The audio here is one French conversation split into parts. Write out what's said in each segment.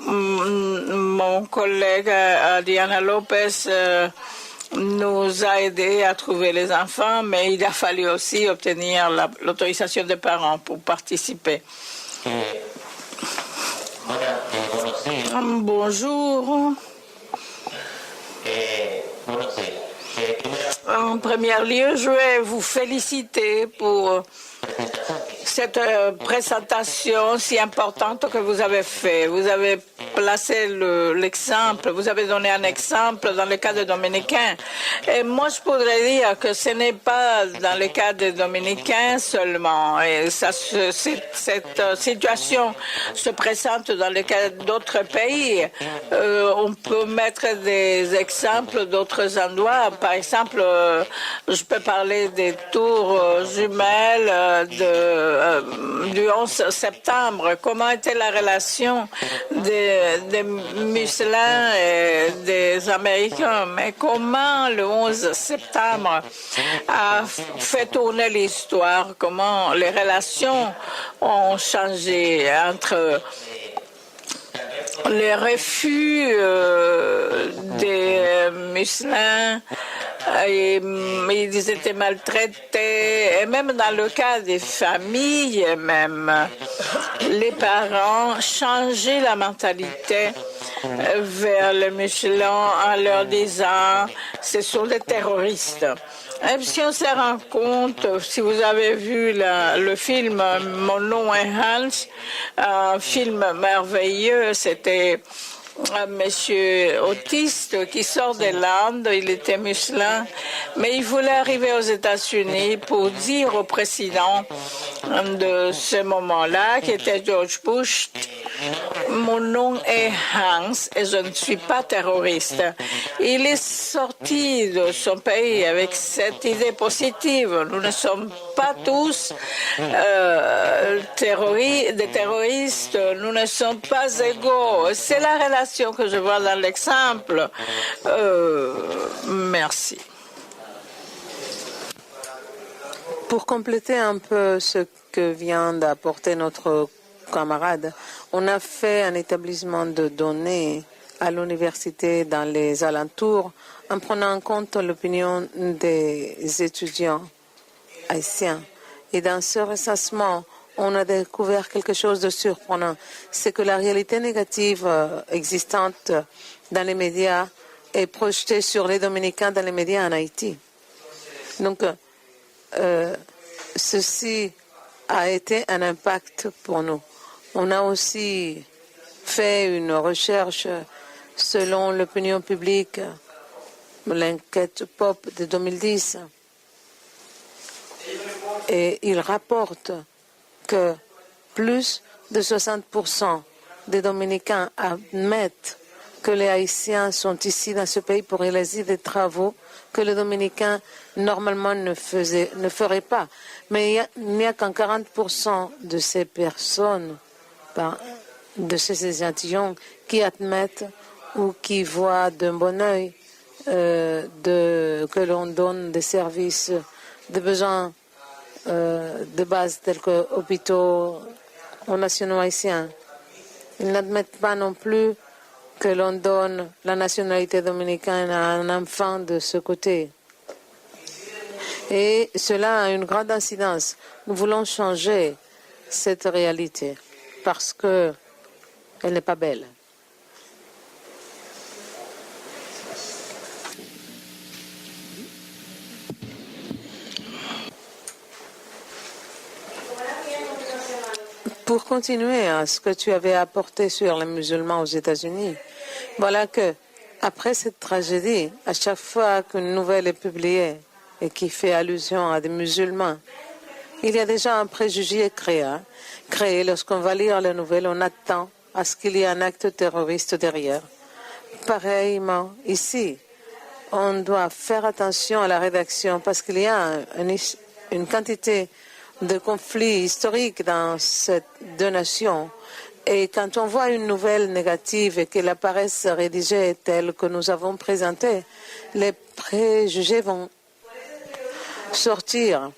Mon collègue Diana Lopez nous a aidés à trouver les enfants, mais il a fallu aussi obtenir l'autorisation des parents pour participer. Bonjour. En premier lieu, je vais vous féliciter pour cette présentation si importante que vous avez faite. Vous avez placé l'exemple, vous avez donné un exemple dans le cas des Dominicains. Et moi, je pourrais dire que ce n'est pas dans le cas des Dominicains seulement. Et cette situation se présente dans le cas d'autres pays. On peut mettre des exemples d'autres endroits. Par exemple, je peux parler des tours jumelles du 11 septembre. Comment était la relation des musulmans et des Américains? Mais comment le 11 septembre a fait tourner l'histoire? Comment les relations ont changé entre les refus des musulmans, ils étaient maltraités, et même dans le cas des familles, même les parents changeaient la mentalité vers les musulmans en leur disant ce sont des terroristes. Et si on se rend compte, si vous avez vu le film Mon nom est Hans, un film merveilleux, c'était un monsieur autiste qui sort de l'Inde, il était musulman, mais il voulait arriver aux États-Unis pour dire au président de ce moment-là, qui était George Bush, mon nom est Hans et je ne suis pas terroriste. Il est sorti de son pays avec cette idée positive. Nous ne sommes pas tous des terroristes, nous ne sommes pas égaux. C'est la relation que je vois dans l'exemple. Merci. Pour compléter un peu ce que vient d'apporter notre camarade, on a fait un établissement de données à l'université dans les alentours en prenant en compte l'opinion des étudiants haïtiens. Et dans ce recensement, on a découvert quelque chose de surprenant. C'est que la réalité négative existante dans les médias est projetée sur les Dominicains dans les médias en Haïti. Donc, ceci a été un impact pour nous. On a aussi fait une recherche selon l'opinion publique, l'enquête POP de 2010. Et il rapporte que plus de 60% des Dominicains admettent que les Haïtiens sont ici dans ce pays pour réaliser des travaux que les Dominicains normalement ne feraient pas. Mais il n'y a qu'en 40% de ces personnes, de ces échantillons, qui admettent ou qui voient d'un bon œil que l'on donne des services de besoins de base tels que hôpitaux aux nationaux haïtiens. Ils n'admettent pas non plus que l'on donne la nationalité dominicaine à un enfant de ce côté. Et cela a une grande incidence. Nous voulons changer cette réalité parce qu'elle n'est pas belle. Pour continuer à ce que tu avais apporté sur les musulmans aux États-Unis, voilà que, après cette tragédie, à chaque fois qu'une nouvelle est publiée et qui fait allusion à des musulmans, il y a déjà un préjugé créé. Lorsqu'on va lire la nouvelle, on attend à ce qu'il y ait un acte terroriste derrière. Pareillement, ici, on doit faire attention à la rédaction parce qu'il y a une quantité de conflits historiques dans ces deux nations. Et quand on voit une nouvelle négative et qu'elle apparaît rédigée telle que nous avons présentée, les préjugés vont sortir.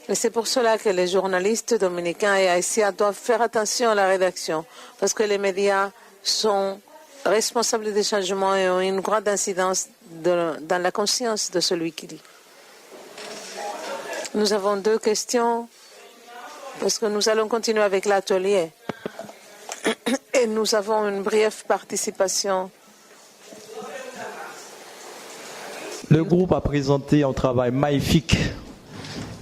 Et c'est pour cela que les journalistes dominicains et haïtiens doivent faire attention à la rédaction, parce que les médias sont responsables des changements et ont une grande incidence dans la conscience de celui qui lit. Nous avons 2 questions parce que nous allons continuer avec l'atelier. Et nous avons une brève participation. Le groupe a présenté un travail magnifique.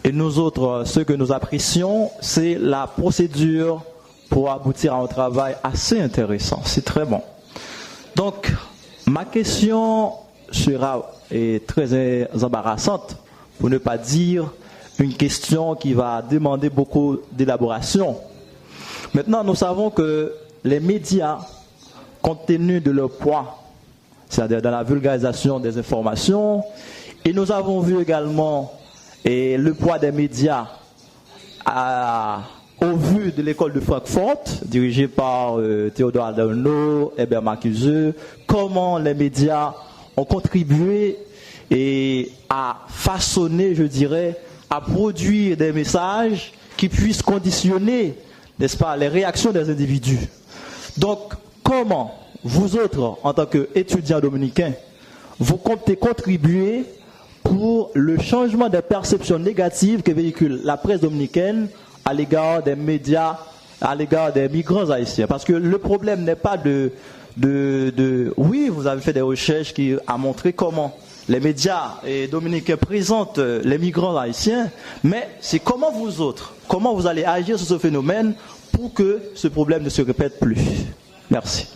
Et nous autres, ce que nous apprécions, c'est la procédure pour aboutir à un travail assez intéressant. C'est très bon. Donc, ma question sera très embarrassante, pour ne pas dire une question qui va demander beaucoup d'élaboration. Maintenant, nous savons que les médias, compte tenu de leur poids, c'est-à-dire dans la vulgarisation des informations, et nous avons vu également le poids des médias au vu de l'école de Francfort, dirigée par Théodore Adorno, Herbert Marcuse, comment les médias ont contribué à façonner, je dirais, à produire des messages qui puissent conditionner, n'est-ce pas, les réactions des individus. Donc, comment vous autres, en tant qu'étudiants dominicains, vous comptez contribuer pour le changement des perceptions négatives que véhicule la presse dominicaine à l'égard des médias, à l'égard des migrants haïtiens? Parce que le problème n'est pas oui, vous avez fait des recherches qui ont montré comment les médias dominicains présentent les migrants haïtiens, mais c'est comment vous autres, comment vous allez agir sur ce phénomène pour que ce problème ne se répète plus. Merci.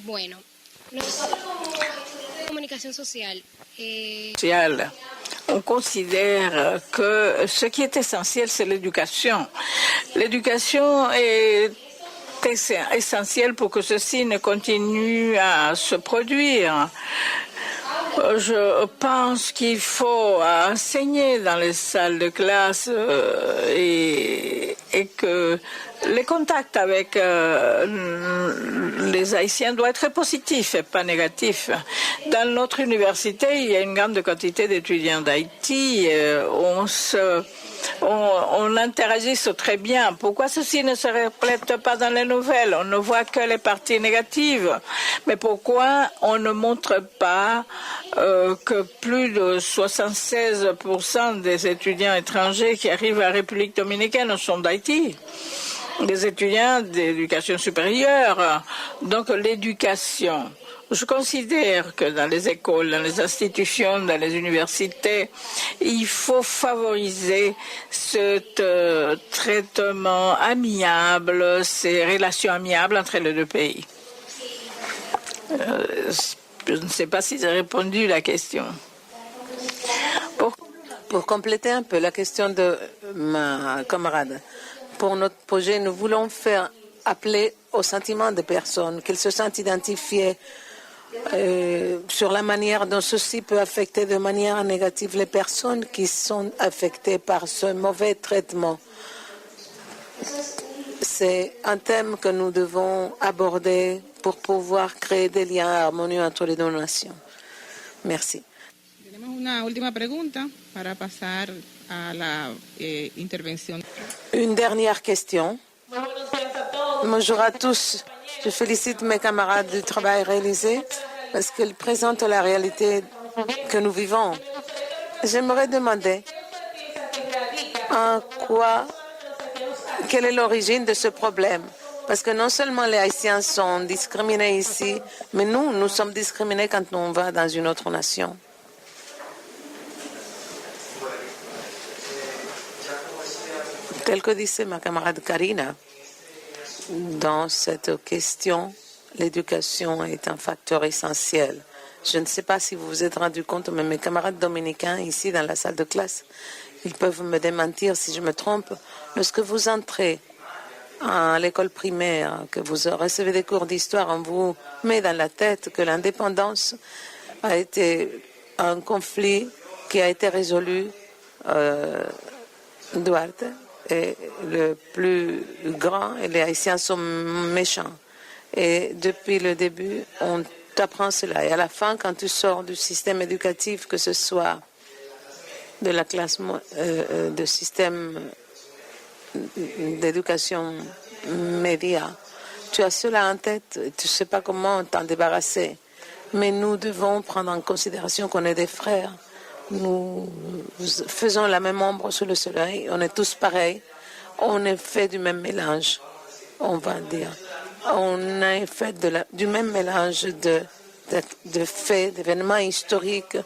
Bueno, nosotros como comunicación social, on considère que ce qui est essentiel, c'est l'éducation. L'éducation est essentielle pour que ceci ne continue à se produire. Je pense qu'il faut enseigner dans les salles de classe et que les contacts avec les Haïtiens doivent être positifs et pas négatifs. Dans notre université, il y a une grande quantité d'étudiants d'Haïti. On interagit très bien. Pourquoi ceci ne se reflète pas dans les nouvelles? On ne voit que les parties négatives. Mais pourquoi on ne montre pas que plus de 76% des étudiants étrangers qui arrivent à la République dominicaine sont d'Haïti? Des étudiants d'éducation supérieure. Donc l'éducation. Je considère que dans les écoles, dans les institutions, dans les universités, il faut favoriser ce traitement amiable, ces relations amiables entre les 2 pays. Je ne sais pas si j'ai répondu à la question. Pour compléter un peu la question de ma camarade, pour notre projet, nous voulons faire appeler au sentiment des personnes, qu'elles se sentent identifiées sur la manière dont ceci peut affecter de manière négative les personnes qui sont affectées par ce mauvais traitement. C'est un thème que nous devons aborder pour pouvoir créer des liens harmonieux entre les 2 nations. Merci. Tenemos una última pregunta para pasar a la intervención. Une dernière question. Bonjour à tous. Je félicite mes camarades du travail réalisé parce qu'ils présentent la réalité que nous vivons. J'aimerais demander quelle est l'origine de ce problème. Parce que non seulement les Haïtiens sont discriminés ici, mais nous sommes discriminés quand on va dans une autre nation. Tel que disait ma camarade Karina, dans cette question, l'éducation est un facteur essentiel. Je ne sais pas si vous vous êtes rendu compte, mais mes camarades dominicains ici dans la salle de classe, ils peuvent me démentir si je me trompe. Lorsque vous entrez à l'école primaire, que vous recevez des cours d'histoire, on vous met dans la tête que l'indépendance a été un conflit qui a été résolu Duarte est le plus grand et les Haïtiens sont méchants. Et depuis le début, on t'apprend cela. Et à la fin, quand tu sors du système éducatif, que ce soit de la classe de système d'éducation média. Tu as cela en tête, tu ne sais pas comment t'en débarrasser. Mais nous devons prendre en considération qu'on est des frères. Nous faisons la même ombre sous le soleil, on est tous pareils. On est fait du même mélange, on va dire. On est fait du même mélange de faits, d'événements historiques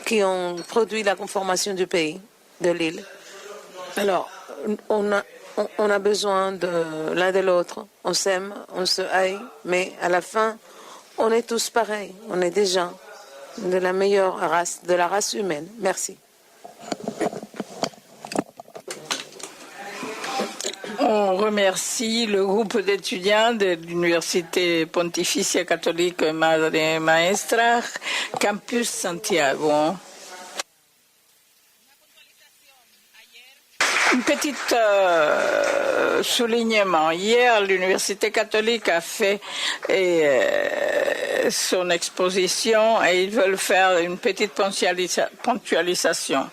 qui ont produit la conformation du pays, de l'île. Alors, on a besoin de l'un de l'autre. On s'aime, on se haït, mais à la fin, on est tous pareils. On est des gens de la meilleure race, de la race humaine. Merci. On remercie le groupe d'étudiants de l'Université Pontificia Catholique Madre Maestra, Campus Santiago. Un petit soulignement. Hier, l'Université catholique a fait son exposition et ils veulent faire une petite ponctualisation.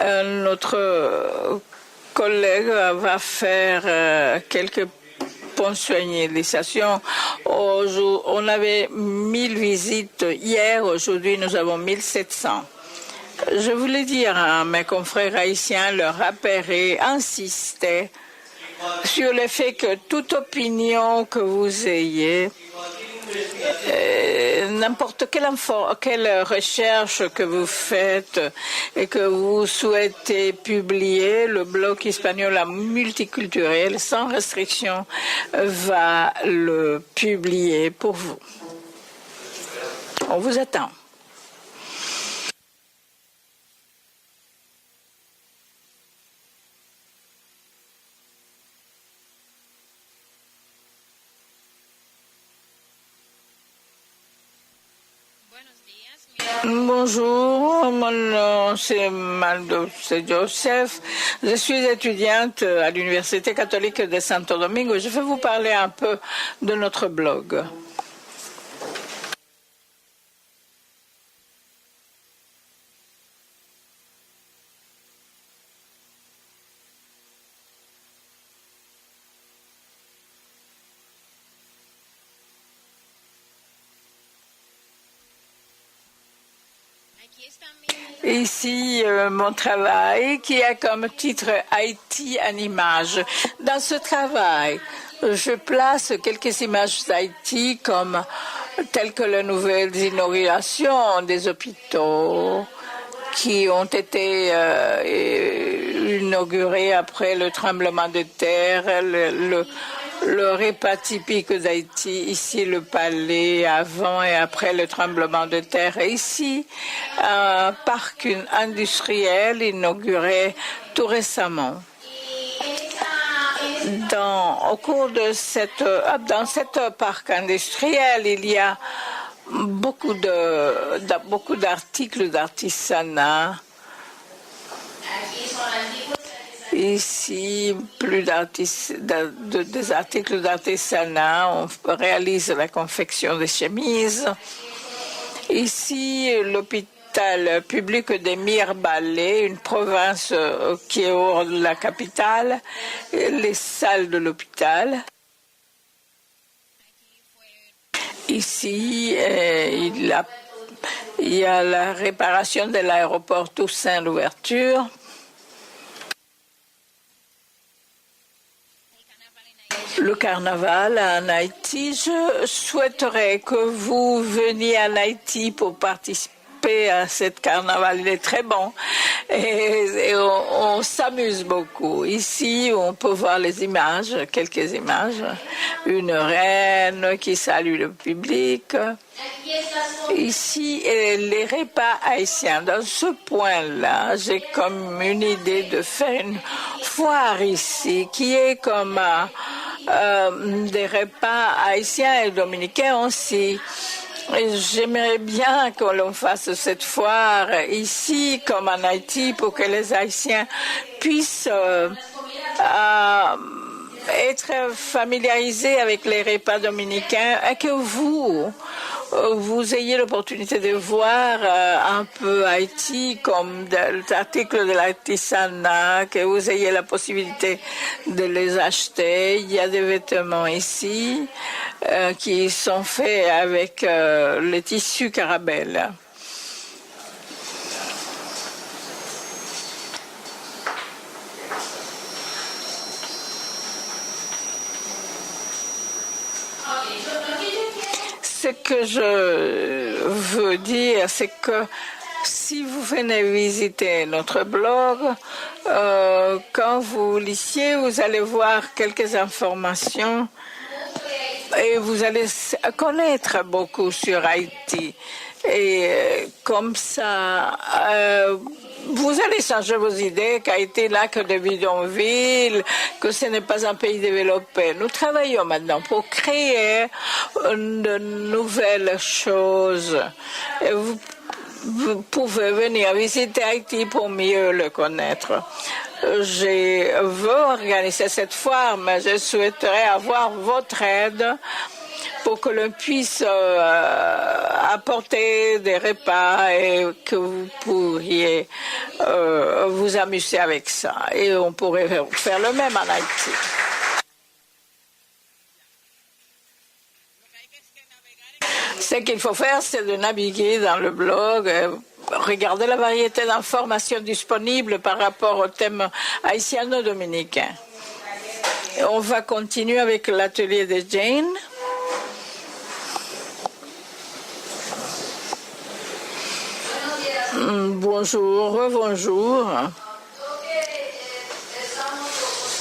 Notre collègue va faire quelques ponctualisations. On avait 1000 visites hier, aujourd'hui nous avons 1700. Je voulais dire à mes confrères haïtiens, leur rappeler, insister sur le fait que toute opinion que vous ayez, n'importe quelle recherche que vous faites et que vous souhaitez publier, le bloc espagnol multiculturel sans restriction va le publier pour vous. On vous attend. Bonjour, mon nom c'est Maldo Joseph. Je suis étudiante à l'Université catholique de Santo Domingo. Je vais vous parler un peu de notre blog. Ici, mon travail qui a comme titre Haïti en images. Dans ce travail, je place quelques images d'Haïti telles que les nouvelles inaugurations des hôpitaux qui ont été inaugurés après le tremblement de terre, le repas typique d'Haïti, ici le palais avant et après le tremblement de terre. Et ici, un parc industriel inauguré tout récemment. Au cours de dans cet parc industriel, il y a beaucoup d'articles d'artisanat. Ici, plus des articles d'artisanat. On réalise la confection de chemises. Ici, l'hôpital public de Mirebalais, une province qui est hors de la capitale, les salles de l'hôpital. Ici, il y a la réparation de l'aéroport Toussaint l'ouverture. Le carnaval en Haïti, je souhaiterais que vous veniez en Haïti pour participer à ce carnaval. Il est très bon et on s'amuse beaucoup. Ici, on peut voir les images, quelques images. Une reine qui salue le public. Ici, les repas haïtiens. Dans ce point-là, j'ai comme une idée de faire une foire ici qui est comme des repas haïtiens et dominicains aussi. J'aimerais bien que l'on fasse cette foire ici comme en Haïti pour que les Haïtiens puissent être familiarisés avec les repas dominicains et que vous vous ayez l'opportunité de voir un peu Haïti comme l'article de l'artisanat, que vous ayez la possibilité de les acheter. Il y a des vêtements ici qui sont faits avec le tissu Carabelle. Ce que je veux dire, c'est que si vous venez visiter notre blog, quand vous lisiez, vous allez voir quelques informations et vous allez connaître beaucoup sur Haïti. Et comme ça, vous allez changer vos idées qu'Haïti là que de bidonville, que ce n'est pas un pays développé. Nous travaillons maintenant pour créer de nouvelles choses. Et vous pouvez venir visiter Haïti pour mieux le connaître. Je veux organiser cette foire, mais je souhaiterais avoir votre aide pour que l'on puisse apporter des repas et que vous pourriez vous amuser avec ça. Et on pourrait faire le même en Haïti. Ce qu'il faut faire, c'est de naviguer dans le blog, regarder la variété d'informations disponibles par rapport au thème haïtiano-dominicain. On va continuer avec l'atelier de Jane. Bonjour, bonjour.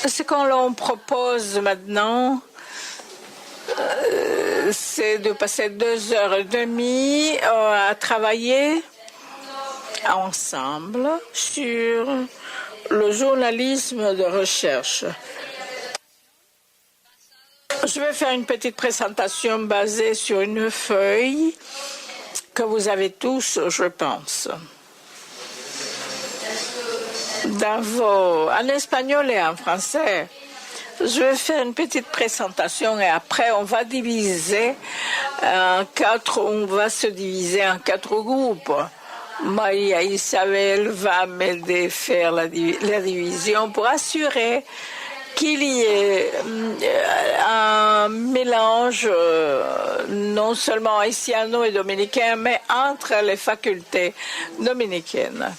Ce qu'on l'on propose maintenant, c'est de passer 2h30 à travailler ensemble sur le journalisme de recherche. Je vais faire une petite présentation basée sur une feuille que vous avez tous, je pense. En espagnol et en français. Je vais faire une petite présentation et après on va diviser on va se diviser en 4 groupes. Maria Isabel va m'aider à faire la division pour assurer qu'il y ait un mélange non seulement haïtiano et dominicain, mais entre les facultés dominicaines.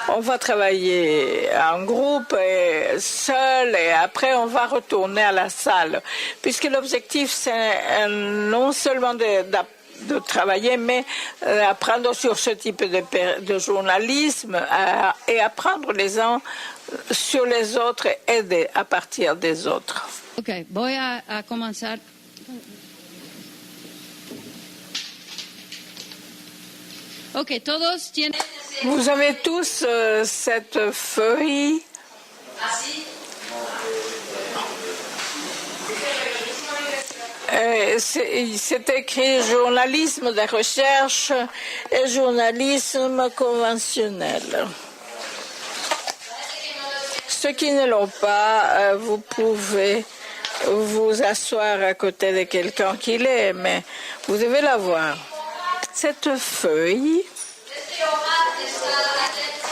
On va travailler en groupe et seul et après on va retourner à la salle. Puisque l'objectif c'est non seulement de travailler mais apprendre sur ce type de journalisme et apprendre les uns sur les autres et aider à partir des autres. Ok, voy a comenzar. Ok, todos tienen. Vous avez tous cette feuille. C'est écrit journalisme de recherche et journalisme conventionnel. Ceux qui ne l'ont pas, vous pouvez vous asseoir à côté de quelqu'un qui l'ait, mais vous devez l'avoir. Cette feuille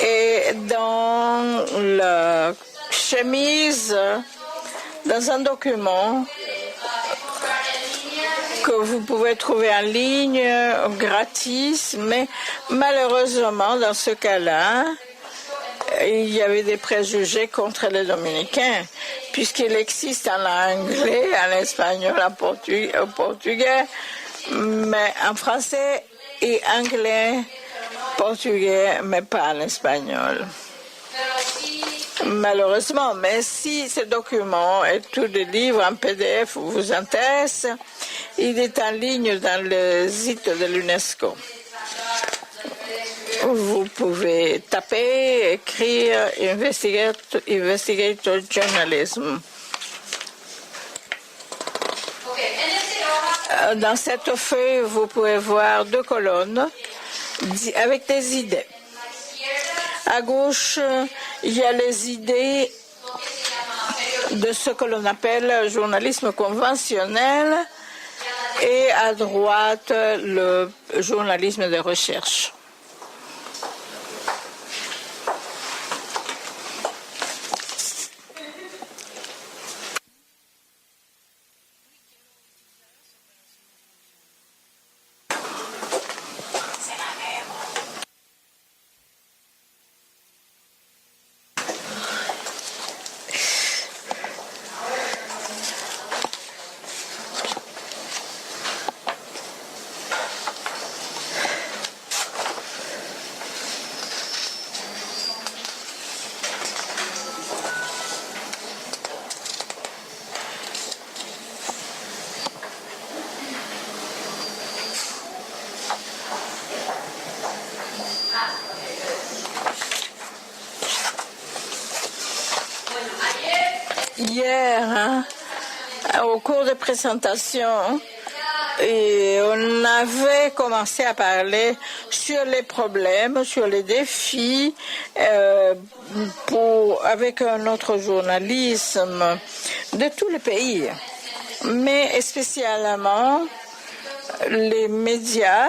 est dans la chemise, dans un document que vous pouvez trouver en ligne gratis, mais malheureusement, dans ce cas-là, il y avait des préjugés contre les Dominicains, puisqu'il existe en anglais, en espagnol, en portugais, mais en français et anglais, portugais, mais pas en espagnol. Malheureusement, mais si ce document et tous les livres en PDF vous intéressent, il est en ligne dans le site de l'UNESCO. Vous pouvez taper, écrire Investigator Journalism. Dans cette feuille, vous pouvez voir 2 colonnes avec des idées. À gauche, il y a les idées de ce que l'on appelle journalisme conventionnel et à droite le journalisme de recherche. Hier, au cours de présentation, et on avait commencé à parler sur les problèmes, sur les défis avec un autre journalisme de tous les pays, mais spécialement les médias,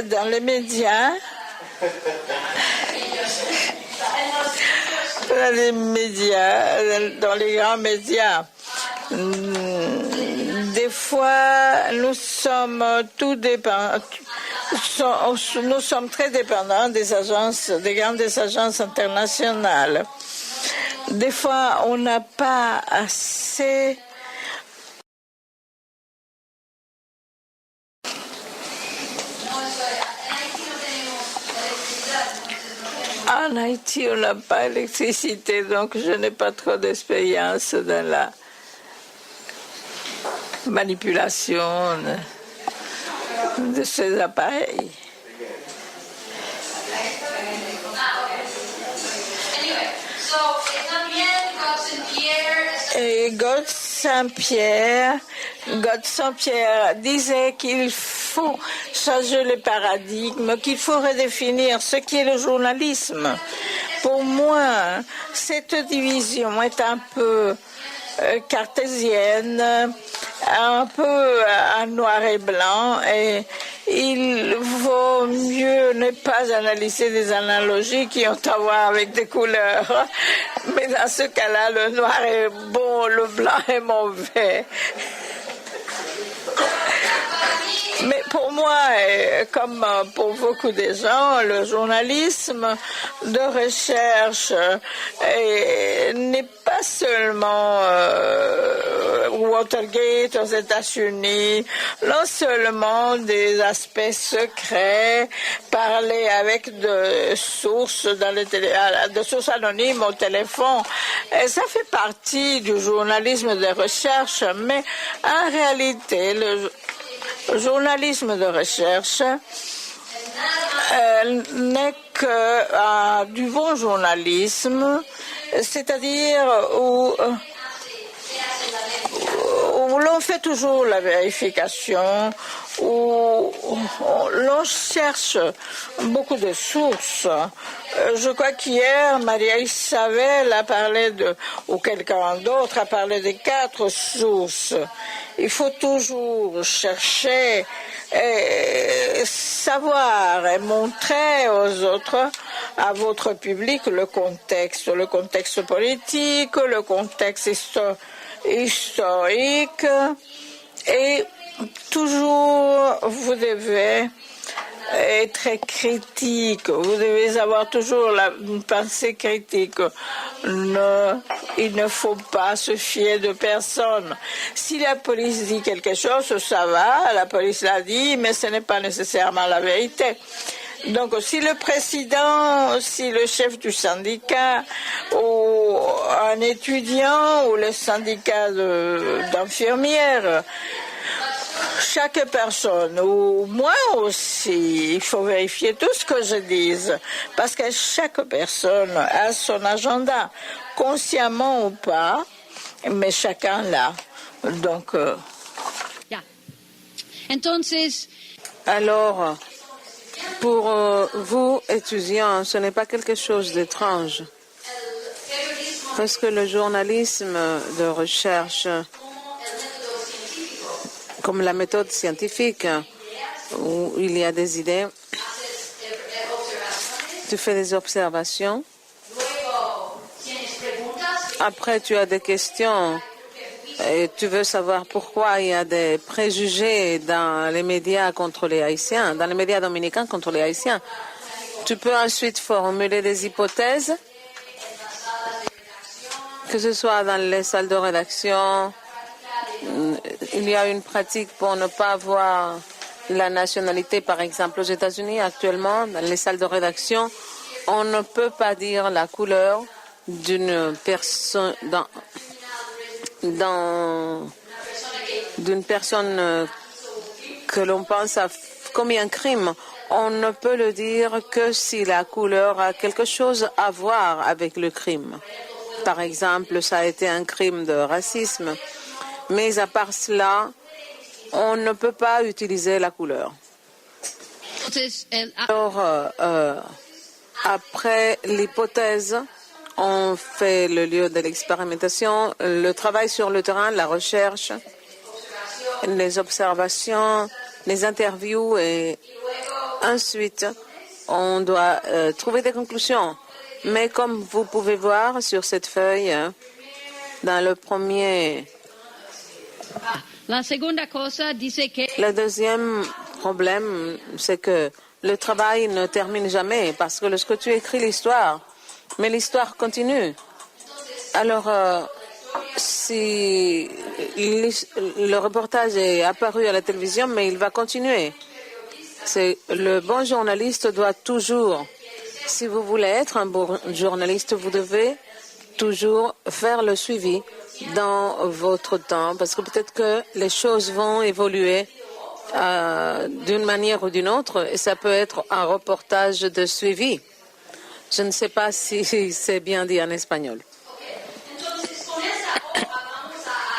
dans les médias, dans les grands médias. Des fois, nous sommes très dépendants des grandes agences internationales. Des fois, on n'a pas assez En Haïti, on n'a pas d'électricité, donc je n'ai pas trop d'expérience dans la manipulation de ces appareils. Et God Saint-Pierre disait qu'il faut changer le paradigme, qu'il faut redéfinir ce qu'est le journalisme. Pour moi, cette division est un peu cartésienne, un peu en noir et blanc, et il vaut mieux ne pas analyser des analogies qui ont à voir avec des couleurs. Mais dans ce cas-là, le noir est bon, le blanc est mauvais. Mais pour moi, comme pour beaucoup de gens, le journalisme de recherche n'est pas seulement Watergate aux États-Unis, non seulement des aspects secrets, parler avec de sources de sources anonymes au téléphone. Et ça fait partie du journalisme de recherche, mais en réalité, le journalisme de recherche n'est que du bon journalisme, c'est-à-dire où l'on fait toujours la vérification, où l'on cherche beaucoup de sources. Je crois qu'hier, Maria Isabel a parlé ou quelqu'un d'autre a parlé de 4 sources. Il faut toujours chercher et savoir et montrer aux autres, à votre public, le contexte politique, le contexte historique, et toujours vous devez être critique, vous devez avoir toujours une pensée critique. Il ne faut pas se fier de personne. Si la police dit quelque chose, ça va, la police l'a dit, mais ce n'est pas nécessairement la vérité. Donc, si le président, si le chef du syndicat, ou un étudiant, ou le syndicat d'infirmières, chaque personne, ou moi aussi, il faut vérifier tout ce que je dis, parce que chaque personne a son agenda, consciemment ou pas, mais chacun l'a. Donc, Ja. Entonces, alors, pour vous, étudiants, ce n'est pas quelque chose d'étrange, parce que le journalisme de recherche comme la méthode scientifique, où il y a des idées, tu fais des observations, après tu as des questions et tu veux savoir pourquoi il y a des préjugés dans les médias contre les Haïtiens, dans les médias dominicains contre les Haïtiens. Tu peux ensuite formuler des hypothèses, que ce soit dans les salles de rédaction. Il y a une pratique pour ne pas avoir la nationalité, par exemple aux États-Unis actuellement, dans les salles de rédaction, on ne peut pas dire la couleur d'une personne d'une personne que l'on pense a commis un crime. On ne peut le dire que si la couleur a quelque chose à voir avec le crime. Par exemple, ça a été un crime de racisme, mais à part cela, on ne peut pas utiliser la couleur. Alors, après l'hypothèse, on fait le lieu de l'expérimentation, le travail sur le terrain, la recherche, les observations, les interviews et ensuite, on doit trouver des conclusions. Mais comme vous pouvez voir sur cette feuille, dans le premier... Le deuxième problème, c'est que le travail ne termine jamais parce que lorsque tu écris l'histoire, mais l'histoire continue. Alors, si le reportage est apparu à la télévision, mais il va continuer. Le bon journaliste doit toujours, si vous voulez être un bon journaliste, vous devez toujours faire le suivi dans votre temps, parce que peut-être que les choses vont évoluer d'une manière ou d'une autre, et ça peut être un reportage de suivi. Je ne sais pas si c'est bien dit en espagnol.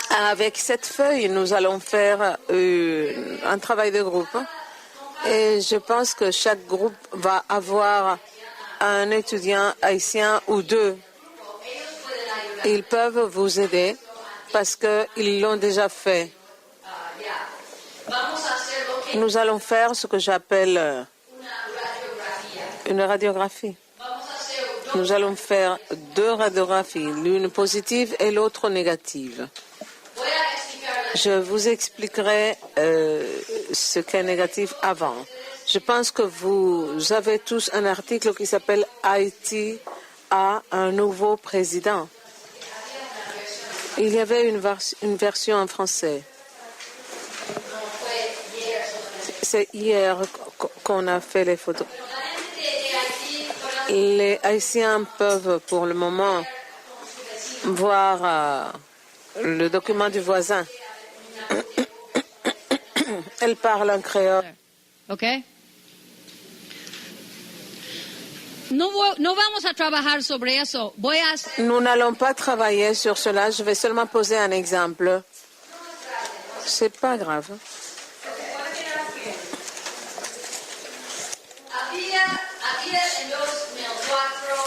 Avec cette feuille, nous allons faire un travail de groupe. Et je pense que chaque groupe va avoir un étudiant haïtien ou deux. Ils peuvent vous aider parce qu'ils l'ont déjà fait. Nous allons faire ce que j'appelle une radiographie. Nous allons faire deux radiographies, l'une positive et l'autre négative. Je vous expliquerai ce qu'est négatif avant. Je pense que vous avez tous un article qui s'appelle « Haïti a un nouveau président ». Il y avait une version en français. C'est hier qu'on a fait les photos. Les Haïtiens peuvent pour le moment voir le document du voisin. Elle parle en créole. ¿Ok? No vamos a trabajar sobre eso. Nous n'allons pas travailler sur cela. Je vais seulement poser un exemple. C'est pas grave.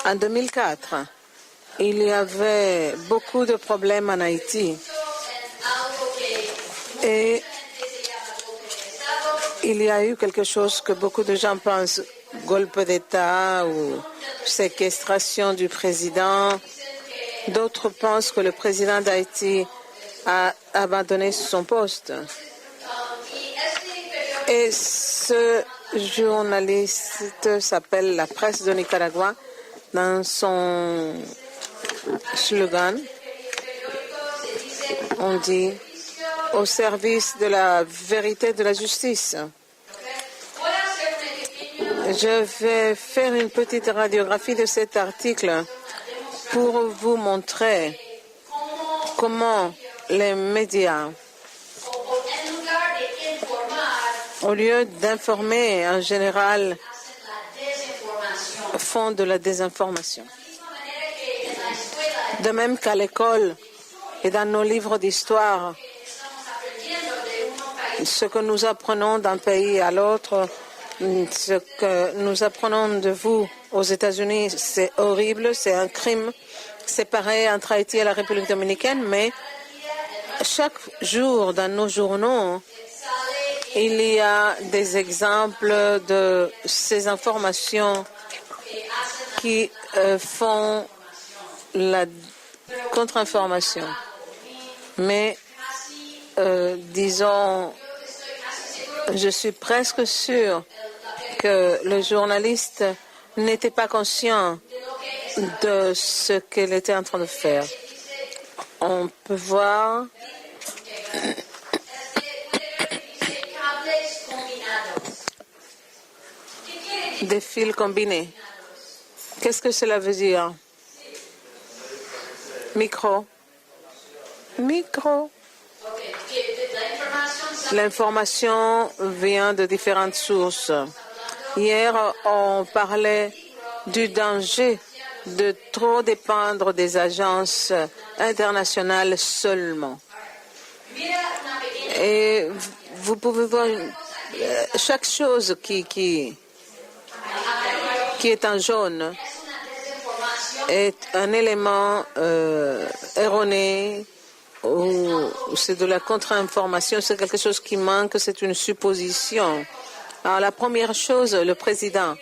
En 2004, il y avait beaucoup de problèmes en Haïti. Et il y a eu quelque chose que beaucoup de gens pensent, golpe d'État ou séquestration du président. D'autres pensent que le président d'Haïti a abandonné son poste. Et ce journaliste s'appelle La Presse de Nicaragua. Dans son slogan, on dit « au service de la vérité et de la justice ». Je vais faire une petite radiographie de cet article pour vous montrer comment les médias, au lieu d'informer en général, font de la désinformation. De même qu'à l'école et dans nos livres d'histoire, ce que nous apprenons d'un pays à l'autre, ce que nous apprenons de vous aux États-Unis, c'est horrible, c'est un crime. C'est pareil entre Haïti et la République dominicaine, mais chaque jour dans nos journaux, il y a des exemples de ces informations qui font la contre-information. Mais, disons, je suis presque sûre que le journaliste n'était pas conscient de ce qu'elle était en train de faire. On peut voir des fils combinés. Qu'est-ce que cela veut dire? Micro. Micro. L'information vient de différentes sources. Hier, on parlait du danger de trop dépendre des agences internationales seulement. Et vous pouvez voir chaque chose qui est en jaune est un élément erroné ou c'est de la contre-information, c'est quelque chose qui manque, c'est une supposition. Alors la première chose, le président,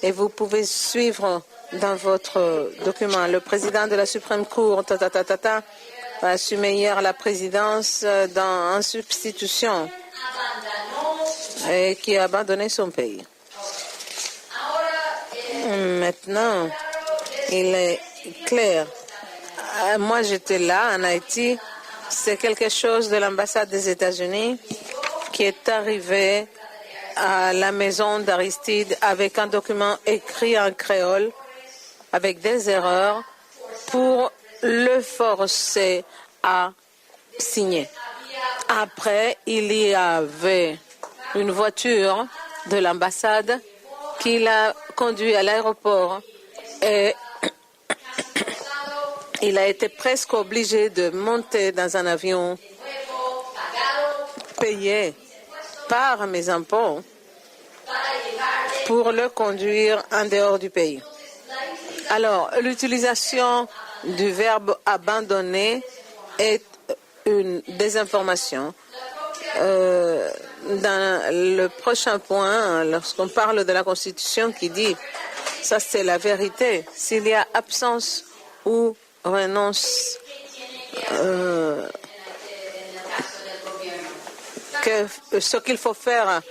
et vous pouvez suivre dans votre document, le président de la Suprême Cour, a assumé hier la présidence en substitution et qui a abandonné son pays. Maintenant, il est clair. Moi, j'étais là en Haïti. C'est quelque chose de l'ambassade des États-Unis qui est arrivé à la maison d'Aristide avec un document écrit en créole avec des erreurs pour le forcer à signer. Après, il y avait une voiture de l'ambassade qui l'a conduit à l'aéroport et il a été presque obligé de monter dans un avion payé par mes impôts pour le conduire en dehors du pays. Alors, l'utilisation du verbe abandonner est une désinformation. Dans le prochain point, lorsqu'on parle de la Constitution qui dit, ça c'est la vérité, s'il y a absence ou renonce, que ce qu'il faut faire